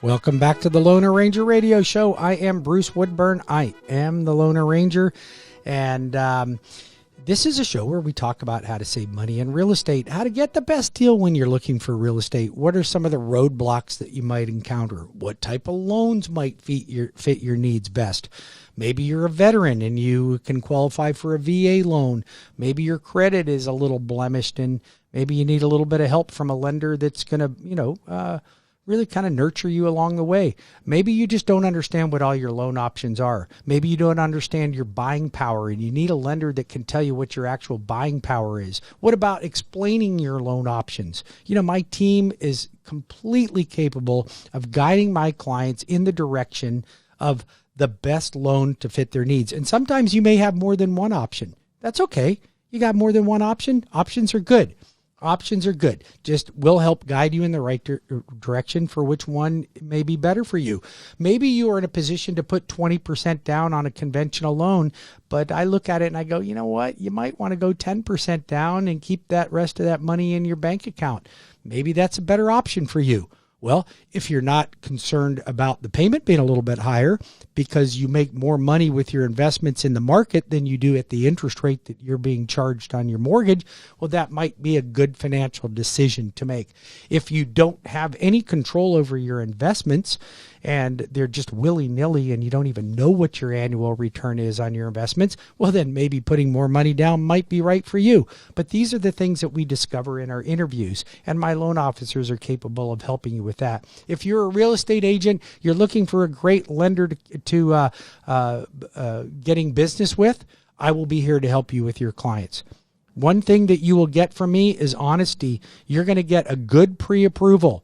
Welcome back to the Loner Ranger Radio Show. I am Bruce Woodburn. I am the Loner Ranger. And this is a show where we talk about how to save money in real estate, how to get the best deal when you're looking for real estate. What are some of the roadblocks that you might encounter? What type of loans might fit your needs best? Maybe you're a veteran and you can qualify for a VA loan. Maybe your credit is a little blemished and maybe you need a little bit of help from a lender that's going to, really kind of nurture you along the way. Maybe you just don't understand what all your loan options are. Maybe you don't understand your buying power and you need a lender that can tell you what your actual buying power is. What about explaining your loan options? My team is completely capable of guiding my clients in the direction of the best loan to fit their needs. And sometimes you may have more than one option. That's okay. You got more than one option. Options are good. Options are good. Just will help guide you in the right direction for which one may be better for you. Maybe you are in a position to put 20% down on a conventional loan, but I look at it and I go, you know what? You might want to go 10% down and keep that rest of that money in your bank account. Maybe that's a better option for you. Well, if you're not concerned about the payment being a little bit higher because you make more money with your investments in the market than you do at the interest rate that you're being charged on your mortgage, well, that might be a good financial decision to make. If you don't have any control over your investments and they're just willy-nilly and you don't even know what your annual return is on your investments, well, then maybe putting more money down might be right for you. But these are the things that we discover in our interviews, and my loan officers are capable of helping you with that. If you're a real estate agent, you're looking for a great lender to getting business with, I will be here to help you with your clients. One thing that you will get from me is honesty. You're going to get a good pre-approval.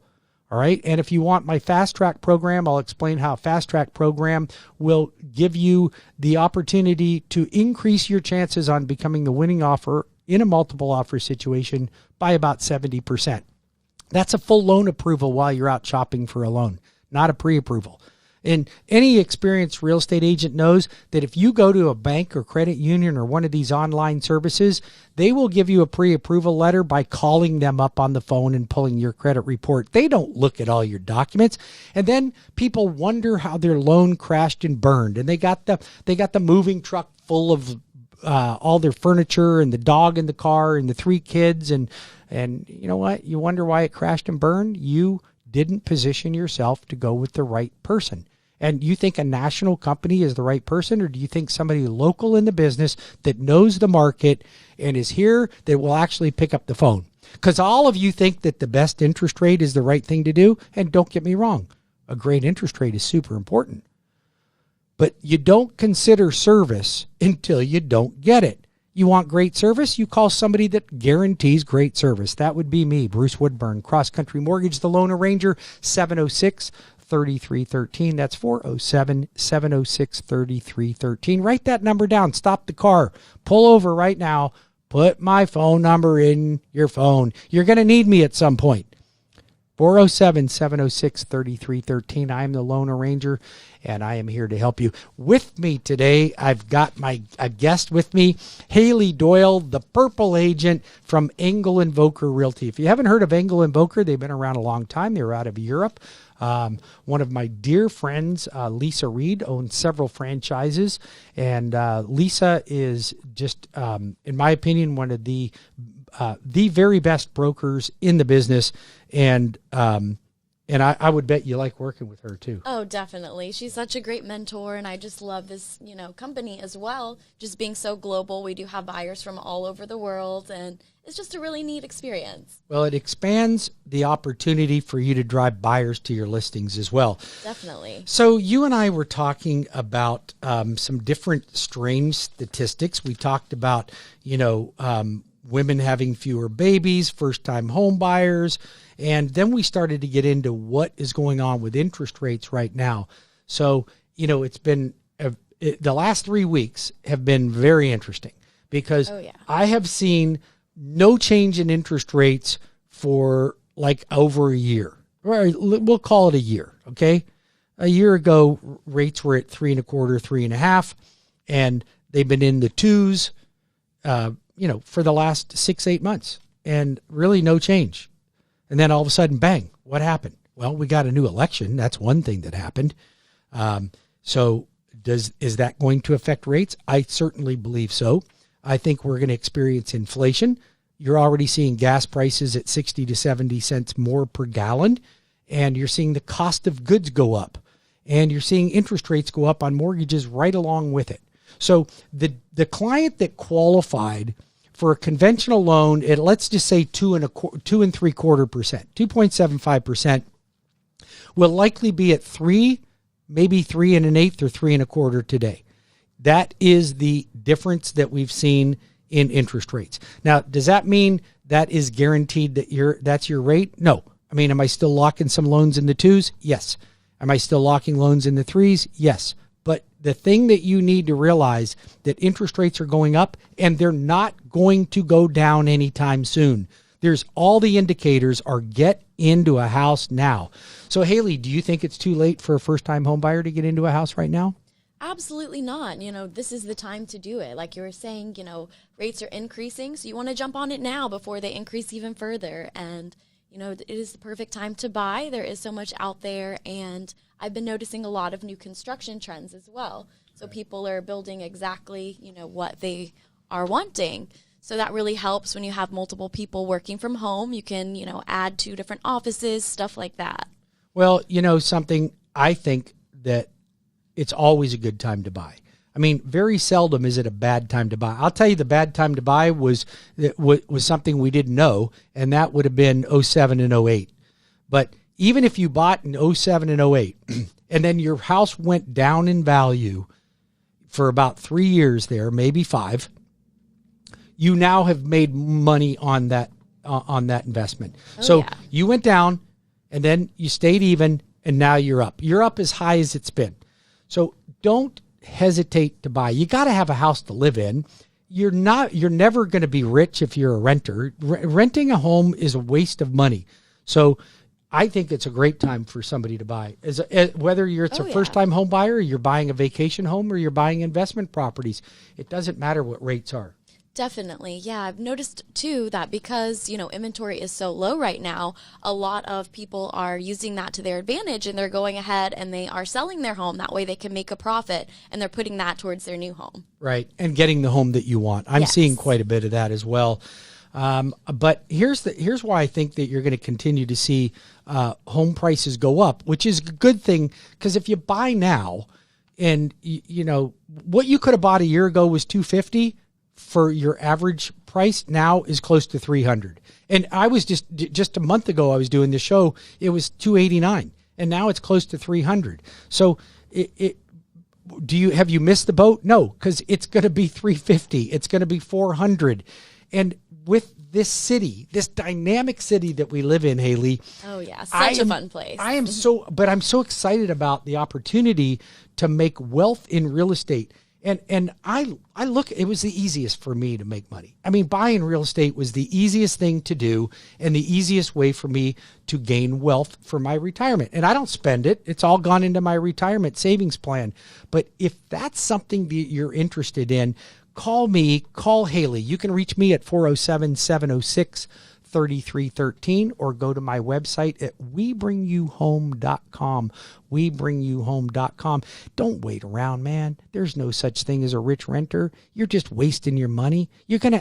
All right. And if you want my fast track program, I'll explain how a fast track program will give you the opportunity to increase your chances on becoming the winning offer in a multiple offer situation by about 70%. That's a full loan approval while you're out shopping for a loan, not a pre-approval. And any experienced real estate agent knows that if you go to a bank or credit union or one of these online services, they will give you a pre-approval letter by calling them up on the phone and pulling your credit report. They don't look at all your documents. And then people wonder how their loan crashed and burned. And they got the moving truck full of all their furniture and the dog in the car and the 3 kids. And you know what? You wonder why it crashed and burned? You didn't position yourself to go with the right person. And you think a national company is the right person, or do you think somebody local in the business that knows the market and is here that will actually pick up the phone? Because all of you think that the best interest rate is the right thing to do. And don't get me wrong, a great interest rate is super important. But you don't consider service until you don't get it. You want great service? You call somebody that guarantees great service. That would be me, Bruce Woodburn, Cross Country Mortgage, the Loner Ranger, 706-3313. That's 407-706-3313. Write that number down. Stop the car. Pull over right now. Put my phone number in your phone. You're going to need me at some point. 407-706-3313. I am the Loner Ranger, and I am here to help you. With me today, I've got a guest with me, Haley Doyle, the Purple Agent from Engel and Volker Realty. If you haven't heard of Engel and Volker, they've been around a long time. They were out of Europe. One of my dear friends, Lisa Reed, owns several franchises, and Lisa is just, in my opinion, one of the very best brokers in the business, and I would bet you like working with her too. Oh, definitely. She's such a great mentor, and I just love this, company as well. Just being so global, we do have buyers from all over the world, and it's just a really neat experience. Well, it expands the opportunity for you to drive buyers to your listings as well. Definitely. So you and I were talking about some different strange statistics. We talked about, women having fewer babies, first-time home buyers, and then we started to get into what is going on with interest rates right now. So, it's been the last 3 weeks have been very interesting because I have seen no change in interest rates for like over a year. We'll call it a year, okay? A year ago, rates were at 3.25%, 3.5%, and they've been in the 2s, for the last 6-8 months, and really no change. And then all of a sudden, bang, what happened? Well, we got a new election. That's one thing that happened. So is that going to affect rates? I certainly believe so. I think we're going to experience inflation. You're already seeing gas prices at 60 to 70 cents more per gallon, and you're seeing the cost of goods go up, and you're seeing interest rates go up on mortgages right along with it. So the client that qualified for a conventional loan at, let's just say 2.75%, 2.75%, will likely be at 3, maybe 3 1/8 or 3 1/4 today. That is the difference that we've seen in interest rates. Now, does that mean that is guaranteed that that's your rate? No. I mean, am I still locking some loans in the 2s? Yes. Am I still locking loans in the 3s? Yes. But the thing that you need to realize that interest rates are going up, and they're not going to go down anytime soon. There's all the indicators are get into a house now. So Haley, do you think it's too late for a first-time home buyer to get into a house right now? Absolutely not. This is the time to do it. Like you were saying, rates are increasing, so you want to jump on it now before they increase even further. And, it is the perfect time to buy. There is so much out there, and I've been noticing a lot of new construction trends as well. So people are building exactly, what they are wanting. So that really helps when you have multiple people working from home. You can, add 2 different offices, stuff like that. Well, something, I think that it's always a good time to buy. I mean, very seldom is it a bad time to buy. I'll tell you, the bad time to buy was something we didn't know, and that would have been 07 and 08. But even if you bought in 07 and 08, and then your house went down in value for about 3 years there, maybe 5, you now have made money on that investment. You went down, and then you stayed even, and now you're up. You're up as high as it's been. So don't hesitate to buy. You got to have a house to live in. You're never going to be rich if you're a renter. Renting a home is a waste of money. So I think it's a great time for somebody to buy. Whether it's a first-time home buyer, or you're buying a vacation home, or you're buying investment properties, it doesn't matter what rates are. Definitely. Yeah, I've noticed too that because, inventory is so low right now, a lot of people are using that to their advantage, and they're going ahead and they are selling their home. That way they can make a profit, and they're putting that towards their new home. Right. And getting the home that you want. I'm seeing quite a bit of that as well. But here's why I think that you're going to continue to see home prices go up, which is a good thing, because if you buy now, and what you could have bought a year ago was $250 for your average price, now is close to $300. And I was just a month ago, I was doing the show, it was $289, and now it's close to $300. So have you missed the boat? No, because it's going to be $350. It's going to be $400. And with this city, this dynamic city that we live in, Haley. Oh yeah, such a fun place. I'm so excited about the opportunity to make wealth in real estate. And I look, it was the easiest for me to make money. I mean, buying real estate was the easiest thing to do, and the easiest way for me to gain wealth for my retirement. And I don't spend it. It's all gone into my retirement savings plan. But if that's something that you're interested in, call me, call Haley. You can reach me at 407-706-3313, or go to my website at webringyouhome.com. webringyouhome.com. Don't wait around, man. There's no such thing as a rich renter. You're just wasting your money.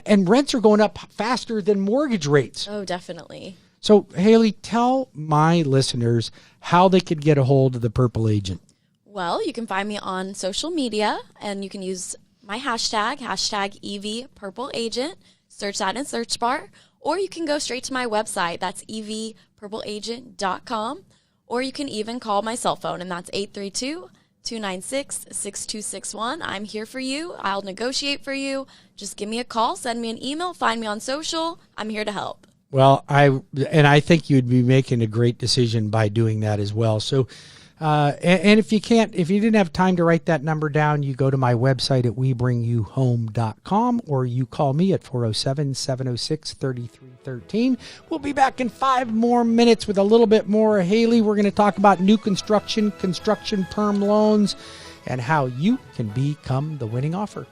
And rents are going up faster than mortgage rates. Oh, definitely. So, Haley, tell my listeners how they could get a hold of the Purple Agent. Well, you can find me on social media, and you can use my hashtag EVPurpleAgent. Search that in search bar. Or you can go straight to my website. That's evpurpleagent.com. Or you can even call my cell phone, and that's 832-296-6261. I'm here for you. I'll negotiate for you. Just give me a call, send me an email, find me on social. I'm here to help. Well, I think you'd be making a great decision by doing that as well. So, and if you didn't have time to write that number down, you go to my website at webringyouhome.com, or you call me at 407-706-3313. We'll be back in 5 more minutes with a little bit more. Haley, we're going to talk about new construction perm loans, and how you can become the winning offer.